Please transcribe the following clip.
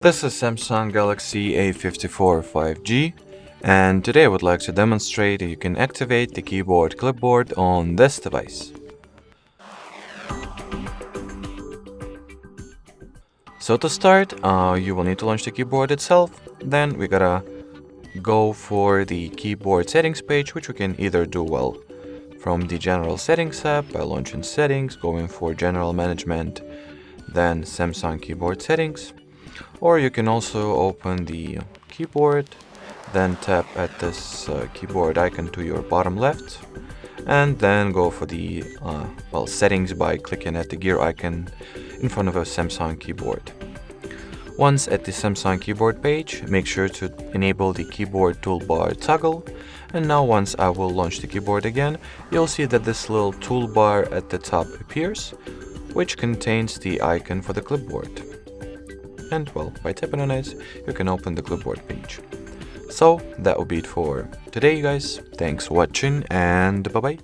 This is Samsung Galaxy A54 5G, and today I would like to demonstrate that you can activate the keyboard clipboard on this device. So to start, you will need to launch the keyboard itself. Then we gotta go for the keyboard settings page, which we can either do from the general settings app by launching settings, going for general management, then Samsung keyboard settings. Or you can also open the keyboard, then tap at this keyboard icon to your bottom left, and then go for the settings by clicking at the gear icon in front of a Samsung keyboard. Once at the Samsung keyboard page, make sure to enable the keyboard toolbar toggle. And now once I will launch the keyboard again, you'll see that this little toolbar at the top appears, which contains the icon for the clipboard. And by tapping on it, you can open the clipboard page. So that will be it for today, guys. Thanks for watching, and bye bye.